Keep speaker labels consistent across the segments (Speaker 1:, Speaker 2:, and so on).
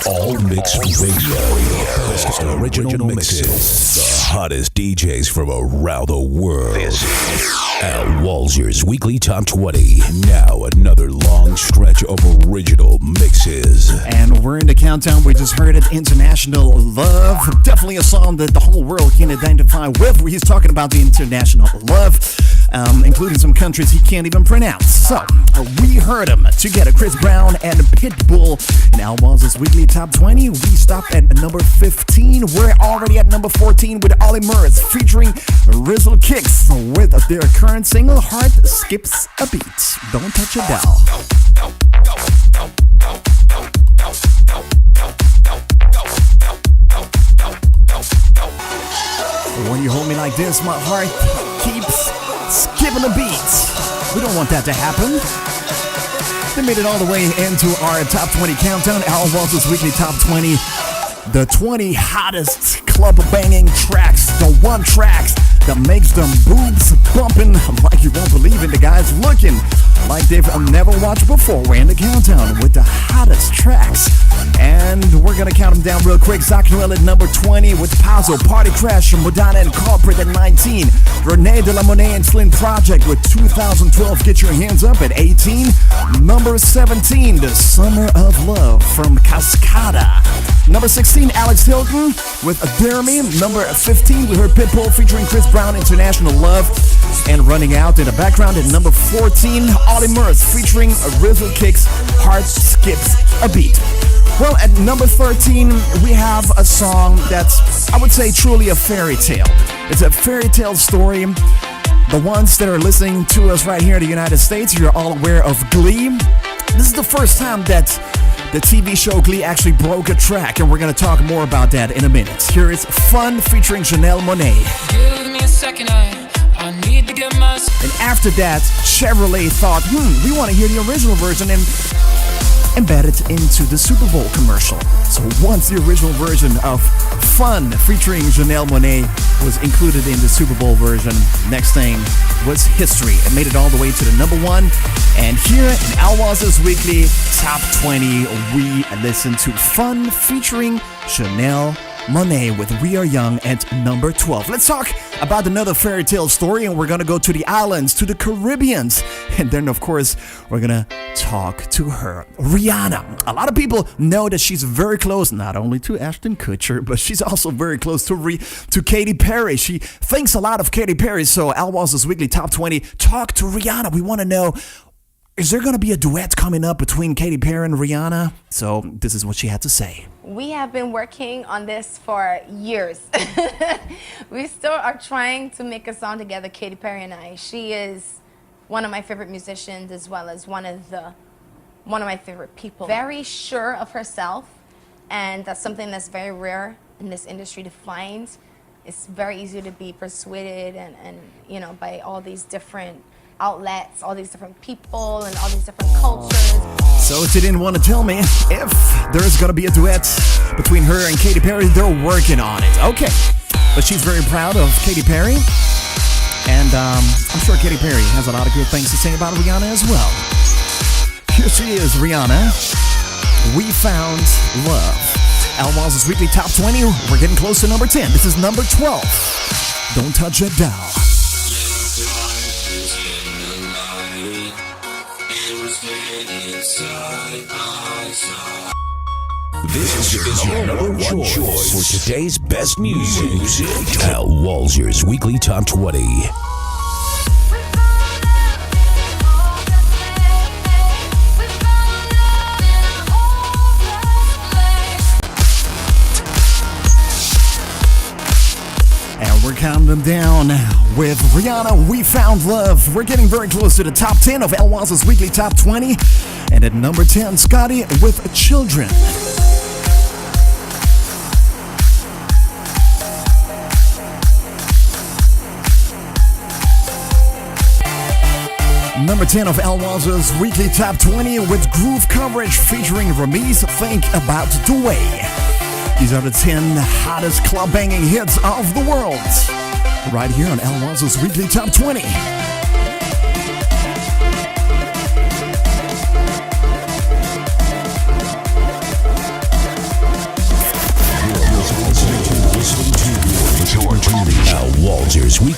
Speaker 1: All Mix Radio. Best original mixes. The hottest DJs from around the world. This is Al Walser's Weekly Top 20. Now another long stretch of original mixes.
Speaker 2: And we're in the countdown. We just heard it. International Love. Definitely a song that the whole world can identify with. He's talking about the international love, including some countries he can't even pronounce. So, we heard him together. Chris Brown and Pitbull in Al Walser's Weekly Top 20. We stopped at number 15. We're already at number 14 with Ollie Murs featuring Rizzle Kicks with their current single, Heart Skips a Beat. Don't touch a dial. When you hold me like this, my heart keeps skipping a beat. We don't want that to happen. They made it all the way into our Top 20 countdown. Al Walser's Weekly Top 20. The 20 hottest club banging tracks. The one tracks that makes them boobs bumping like you won't believe it. The guys looking like they've never watched before. We're in the countdown with the hottest tracks. And we're gonna count them down real quick. Zach Noel at number 20 with Pazzo, Party Crash, Madonna and Corporate at 19. Renee de la Monnaie and Slim Project with 2012, Get Your Hands Up at 18. Number 17, The Summer of Love from Cascada. Number 16, Alex Hilton with Dare Me. Number 15, we heard Pitbull featuring Chris Brown, International Love. And running out in the background at number 14, Ollie Murs featuring Rizzle Kicks, Heart Skips a Beat. Well, at number 13, we have a song that's, I would say, truly a fairy tale. It's a fairy tale story. The ones that are listening to us right here in the United States, you're all aware of Glee. This is the first time that the TV show Glee actually broke a track, and we're going to talk more about that in a minute. Here is Fun featuring Janelle Monáe.
Speaker 3: Give me a second, I need to get my...
Speaker 2: And after that, Chevrolet thought, we want to hear the original version and embed it into the Super Bowl commercial. So once the original version of Fun featuring Janelle Monáe was included in the Super Bowl version, next thing was history. It made it all the way to the number 1. And here in Al Walser's Weekly Top 20, we listen to Fun featuring Janelle Monáe with We Are Young at number 12. Let's talk about another fairy tale story, and we're going to go to the islands, to the Caribbeans. And then, of course, we're going to talk to her, Rihanna. A lot of people know that she's very close, not only to Ashton Kutcher, but she's also very close to Katy Perry. She thinks a lot of Katy Perry. So Al Walser's Weekly Top 20, talk to Rihanna. We want to know, is there going to be a duet coming up between Katy Perry and Rihanna? So this is what she had to say.
Speaker 4: We have been working on this for years. We still are trying to make a song together, Katy Perry and I. She is one of my favorite musicians, as well as one of my favorite people. Very sure of herself, and that's something that's very rare in this industry to find. It's very easy to be persuaded and you know, by all these different outlets, all these different people, and all these different cultures.
Speaker 2: So she didn't want to tell me if there's going to be a duet between her and Katy Perry. They're working on it. Okay. But she's very proud of Katy Perry. And I'm sure Katy Perry has a lot of good things to say about Rihanna as well. Here she is, Rihanna. We Found Love. Al Walser's Weekly Top 20. We're getting close to number 10. This is number 12. Don't touch it down.
Speaker 1: This is your number one choice for today's best music. Al Walser's Weekly Top 20.
Speaker 2: And we're counting them down with Rihanna, We Found Love. We're getting very close to the top 10 of Al Walser's Weekly Top 20. And at number 10, Scotty with Children. Number 10 of Al Walser's Weekly Top 20 with groove coverage featuring Ramiz, Think About the Way. These are the 10 hottest club banging hits of the world. Right here on Al Walser's Weekly Top 20.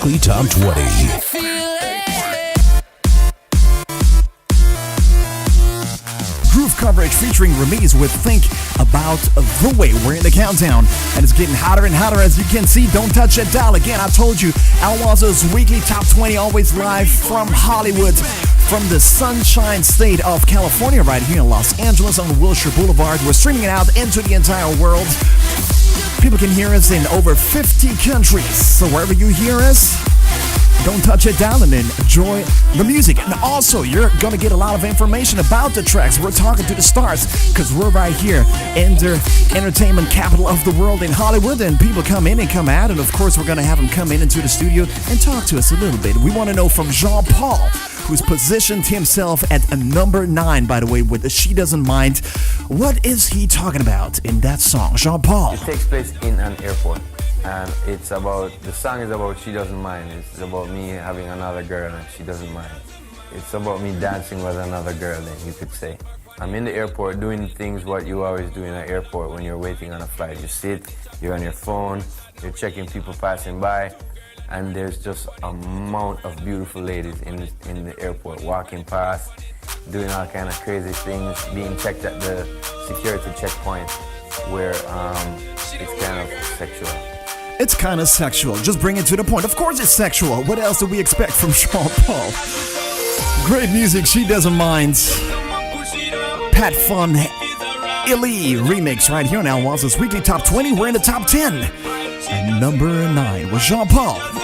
Speaker 1: Weekly Top 20.
Speaker 2: Groove coverage featuring Ramiz with Think About the Way. We're in the countdown, and it's getting hotter and hotter as you can see. Don't touch that dial. Again, I told you, Al Walser's Weekly Top 20, always live from Hollywood, from the Sunshine State of California, right here in Los Angeles on Walser Boulevard. We're streaming it out into the entire world. People can hear us in over 50 countries. So wherever you hear us, don't touch it down and enjoy the music. And also, you're going to get a lot of information about the tracks. We're talking to the stars because we're right here in the entertainment capital of the world in Hollywood. And people come in and come out. And of course, we're going to have them come in into the studio and talk to us a little bit. We want to know from Jean-Paul, who's positioned himself at a number 9, by the way, with She Doesn't Mind. What is he talking about in that song? Jean-Paul.
Speaker 5: It takes place in an airport. And it's about, the song is about She Doesn't Mind. It's about me having another girl and she doesn't mind. It's about me dancing with another girl, then you could say. I'm in the airport doing things what you always do in an airport when you're waiting on a flight. You sit, you're on your phone, you're checking people passing by, and there's just a amount of beautiful ladies in the airport walking past, doing all kind of crazy things, being checked at the security checkpoint where it's kind of sexual.
Speaker 2: It's kind of sexual. Just bring it to the point. Of course it's sexual. What else do we expect from Jean-Paul? Great music, She Doesn't Mind. Pat Fun, Illy remix right here on Al Walser's Weekly Top 20. We're in the top 10. And number 9 was Jean-Paul.